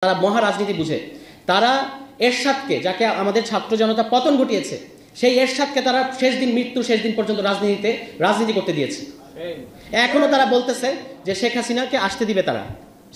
তারা মহা রাজনীতি বুঝে। তারা এরশাদকে, যাকে আমাদের ছাত্র জনতা পতন ঘটিয়েছে, সেই এরশাদকে তারা শেষ দিন, মৃত্যু শেষ দিন পর্যন্ত রাজনীতি করতে দিয়েছে। এখনো তারা বলতেছে যে শেখ হাসিনাকে আসতে দিবে তারা,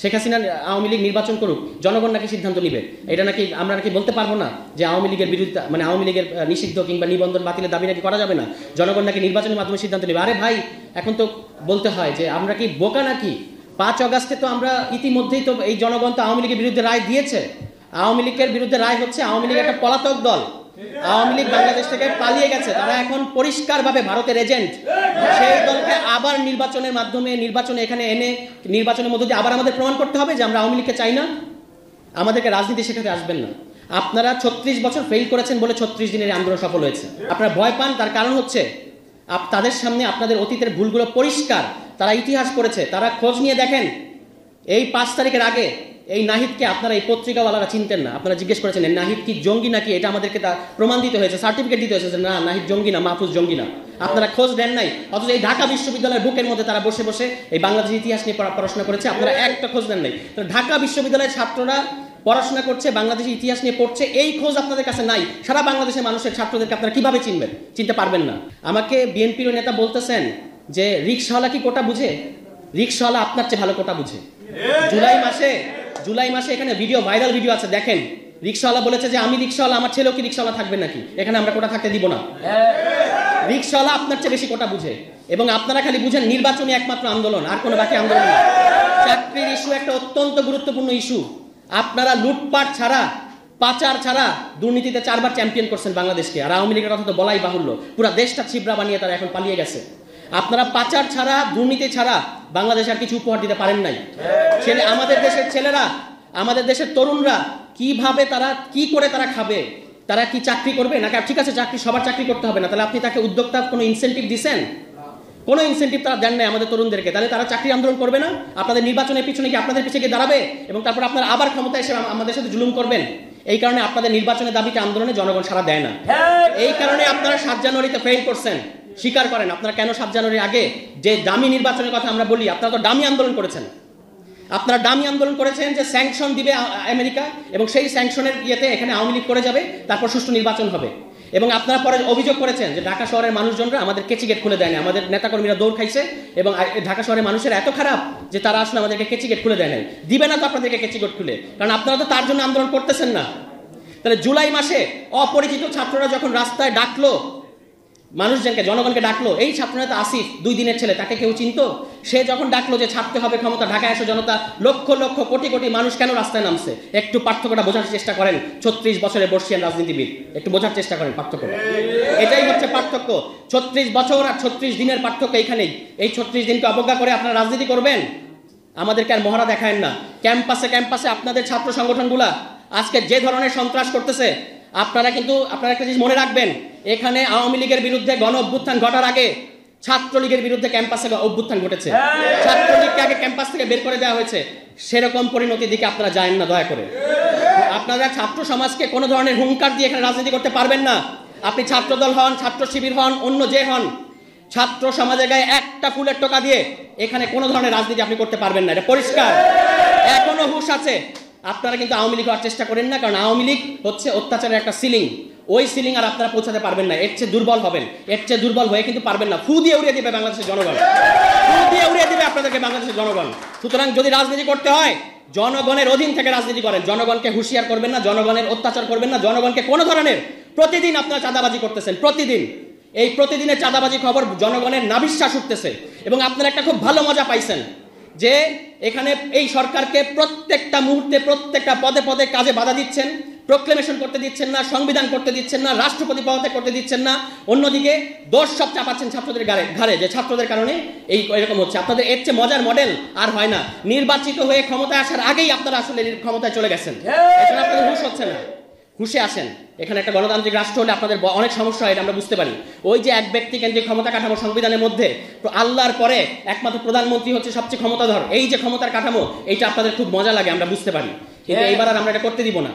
শেখ হাসিনা আওয়ামী লীগ নির্বাচন করুক, জনগণ নাকি সিদ্ধান্ত নিবে। এটা নাকি আমরা নাকি বলতে পারবো না যে আওয়ামী লীগের বিরুদ্ধে, মানে আওয়ামী লীগের নিষিদ্ধ কিংবা নিবন্ধন বাতিলের দাবি নাকি করা যাবে না, জনগণ নাকি নির্বাচনের মাধ্যমে সিদ্ধান্ত নেবে। আরে ভাই, এখন তো বলতে হয় যে আমরা কি বোকা নাকি? 5 অগাস্টে তো আমরা ইতিমধ্যেই তো এই জনগণ তো আওয়ামী লীগের বিরুদ্ধে রায় দিয়েছে। আওয়ামী লীগের বিরুদ্ধে রায় হচ্ছে আওয়ামী লীগ একটা পলাতক দল। আওয়ামী লীগ বাংলাদেশ থেকে পালিয়ে গেছে, তারা এখন পরিষ্কারভাবে ভারতের এজেন্ট। সেই দলকে আবার নির্বাচনের মাধ্যমে নির্বাচনে এখানে এনে নির্বাচনের মধ্যে দিয়ে আবার আমাদের প্রমাণ করতে হবে যে আমরা আওয়ামী লীগকে চাই না। আমাদেরকে রাজনীতি শেখাতে আসবেন না। আপনারা 36 বছর ফেল করেছেন বলে 36 দিনের আন্দোলন সফল হয়েছে। আপনারা ভয় পান, তার কারণ হচ্ছে তাদের সামনে আপনাদের অতীতের ভুলগুলো পরিষ্কার। তারা ইতিহাস পড়েছে, তারা খোঁজ নিয়ে দেখেন। এই 5 তারিখের আগে এই নাহিদকে আপনারা, এই পত্রিকাওয়ালারা চিনতেন না। আপনারা জিজ্ঞেস করেছেন নাহিদ কি জঙ্গি নাকি, এটা আমাদেরকে তা প্রমাণ দিতে হয়েছে, সার্টিফিকেট দিতে হয়েছে না নাহিদ জঙ্গি না, মাহফুজ জঙ্গি না। আপনারা খোঁজ দেন নাই। অথচ এই ঢাকা বিশ্ববিদ্যালয়ের বুকের মধ্যে তারা বসে বসে এই বাংলাদেশের ইতিহাস নিয়ে পড়াশোনা করেছে, আপনারা একটা খোঁজ দেন নাই। ঢাকা বিশ্ববিদ্যালয়ের ছাত্ররা পড়াশোনা করছে, বাংলাদেশের ইতিহাস নিয়ে পড়ছে, এই খোঁজ আপনাদের কাছে নাই। সারা বাংলাদেশের মানুষের ছাত্রদেরকে আপনারা কিভাবে চিনবেন? চিনতে পারবেন না। আমাকে বিএনপির নেতা বলতেছেন যে রিকশাওয়ালা কি কোটা বুঝে? রিকশাওয়ালা আপনার চেয়ে ভালো কোটা বুঝে। জুলাই মাসে এখানে ভাইরাল ভিডিও আছে, দেখেন। রিকশাওয়ালা বলেছে যে আমি রিকশাওয়ালা, আমার ছেলেও কি রিকশাওয়ালা থাকবে নাকি? এখানে আমরা কোটা থাকতে দিব না। রিকশাওয়ালা আপনার চেয়ে বেশি কোটা বুঝে, এবং আপনারা খালি বুঝেন নির্বাচনী একমাত্র আন্দোলন, আর কোনো বাকি আন্দোলন না। চাকরির ইস্যু একটা অত্যন্ত গুরুত্বপূর্ণ ইস্যু। আপনারা লুটপাট ছাড়া, পাচার ছাড়া দুর্নীতিতে 4 বার চ্যাম্পিয়ন করছেন বাংলাদেশকে। আর আওয়ামী লীগের কথা তো বলাই বাহুল্য, পুরো দেশটা ছিবড়া বানিয়ে তারা এখন পালিয়ে গেছে। আপনারা পাচার ছাড়া, দুর্নীতি ছাড়া বাংলাদেশ আর কিছু উপহার দিতে পারেন নাই। আমাদের দেশের ছেলেরা, আমাদের দেশের তরুণরা কিভাবে, তারা কি করে তারা খাবে? তারা কি চাকরি করবে না? ঠিক আছে, চাকরি সবার চাকরি করতে হবে না, তাহলে আপনি তাকে উদ্যোক্তা কোনো ইনসেন্টিভ দিচ্ছেন? কোনো ইনসেন্টিভ তারা দেন নাই আমাদের তরুণদেরকে, তাহলে তারা চাকরি আন্দোলন করবে না? আপনাদের নির্বাচনের পিছনে কি আপনাদের পিছিয়ে গিয়ে দাঁড়াবে এবং তারপর আপনারা আবার ক্ষমতা এসে আমাদের সাথে জুলুম করবেন? এই কারণে আপনাদের নির্বাচনের দাবিতে আন্দোলনে জনগণ সাড়া দেয় না। এই কারণে আপনারা 7 জানুয়ারিতে ফেল করছেন। স্বীকার করেন আপনারা কেন 7 জানুয়ারির আগে যে দামি নির্বাচনের কথা আমরা বলি, আপনারা তো দামি আন্দোলন করেছেন। আপনারা দামি আন্দোলন করেছেন যে স্যাংশন দিবে আমেরিকা, এবং সেই স্যাংশনের ইয়েতে এখানে আওয়ামী লীগ করে যাবে, তারপর সুষ্ঠু নির্বাচন হবে। এবং আপনারা পরে অভিযোগ করেছেন যে ঢাকা শহরের মানুষজনরা আমাদের কেচি গেট খুলে দেয়নি, আমাদের নেতাকর্মীরা দৌড় খাইছে, এবং ঢাকা শহরের মানুষের এত খারাপ যে তারা আসলে আমাদেরকে কেচি গেট খুলে দেয় নাই। দিবে না তো আপনাদেরকে কেচি গেট খুলে, কারণ আপনারা তো তার জন্য আন্দোলন করতেছেন না। তাহলে জুলাই মাসে অপরিচিত ছাত্ররা যখন রাস্তায় ডাকলো মানুষজনকে, জনগণকে ডাকলো, এই ছাত্রনেতা আসিফ 2 দিনের ছেলে, তাকে কেউ চিনতো? সে যখন ডাকলো যে ছাড়তে হবে ক্ষমতা, ঢাকায় এসে জনতা লক্ষ লক্ষ কোটি কোটি মানুষ কেন রাস্তায় নামছে? একটু পার্থক্যটা বোঝার চেষ্টা করেন। 36 বছরের বর্ষিয়ান রাজনীতিবিদ, একটু বোঝার চেষ্টা করেন পার্থক্যটা। এটাই হচ্ছে পার্থক্য। 36 বছর আর 36 দিনের পার্থক্য এইখানেই। এই 36 দিনকে অবজ্ঞা করে আপনারা রাজনীতি করবেন? আমাদেরকে আর মহড়া দেখায়েন না। ক্যাম্পাসে আপনাদের ছাত্র সংগঠনগুলা আজকে যে ধরনের সন্ত্রাস করতেছে, আপনারা একটা জিনিস মনে রাখবেন, এখানে আওয়ামী লীগের বিরুদ্ধে গণ অভ্যুত্থান ঘটার আগে ছাত্রলীগের বিরুদ্ধে ক্যাম্পাসে অভ্যুত্থান ঘটেছে। ছাত্রলীগকে আগে ক্যাম্পাস থেকে বের করে দেওয়া হয়েছে। সেরকম পরিণতির দিকে আপনারা যায়েন না, দয়া করে। আপনারা ছাত্র সমাজকে কোনো ধরনের হুঙ্কার দিয়ে এখানে রাজনীতি করতে পারবেন না। আপনি ছাত্রদল হন, ছাত্র শিবির হন, অন্য যে হন, ছাত্র সমাজের গায়ে একটা ফুলের টোকা দিয়ে এখানে কোনো ধরনের রাজনীতি আপনি করতে পারবেন না, এটা পরিষ্কার। এখনো হুঁশ আছে। আপনারা কিন্তু আওয়ামী লীগ হওয়ার চেষ্টা করেন না, কারণ আওয়ামী লীগ হচ্ছে অত্যাচারের একটা সিলিং। ওই সিলিং আর আপনারা পৌঁছাতে পারবেন না। এর চেয়ে দুর্বল হবেন, এর চেয়ে দুর্বল হয়ে কিন্তু পারবেন না। ফু দিয়ে উড়িয়ে দিবে বাংলাদেশের জনগণ, ফু দিয়ে উড়িয়ে দিবে আপনাদেরকে বাংলাদেশের জনগণ। সুতরাং যদি রাজনীতি করতে হয়, জনগণের অধীন থেকে রাজনীতি করেন। জনগণকে হুঁশিয়ার করবেন না, জনগণের অত্যাচার করবেন না, জনগণকে কোনো ধরনের। প্রতিদিন আপনারা চাঁদাবাজি করতেছেন, প্রতিদিন। এই প্রতিদিনের চাঁদাবাজি খবর জনগণের নাভিশ্বাস উঠতেছে, এবং আপনারা একটা খুব ভালো মজা পাইছেন যে এখানে এই সরকারকে প্রত্যেকটা মুহূর্তে, প্রত্যেকটা পদে পদে কাজে বাধা দিচ্ছেন। প্রোক্লেমেশন করতে দিচ্ছেন না, সংবিধান করতে দিচ্ছেন না, রাষ্ট্রপতি পদত্যাগ করতে দিচ্ছেন না। অন্যদিকে দোষ সব চাপাচ্ছেন ছাত্রদের ঘাড়ে, যে ছাত্রদের কারণে এই এরকম হচ্ছে। আপনাদের এর চেয়ে মজার মডেল আর হয় না। নির্বাচিত হয়ে ক্ষমতায় আসার আগেই আপনারা আসলে ক্ষমতায় চলে গেছেন। এখানে আপনাদের হুঁশ হচ্ছে না। হুঁশে আসেন। এখানে একটা গণতান্ত্রিক রাষ্ট্র হলে আপনাদের অনেক সমস্যা হয়, এটা আমরা বুঝতে পারি। ওই যে এক ব্যক্তি কেন্দ্রিক ক্ষমতা কাঠামো সংবিধানের মধ্যে, তো আল্লাহর পরে একমাত্র প্রধানমন্ত্রী হচ্ছে সবচেয়ে ক্ষমতাধর, এই যে ক্ষমতার কাঠামো, এইটা আপনাদের খুব মজা লাগে, আমরা বুঝতে পারি। কিন্তু এইবার আর আমরা এটা করতে দিব না।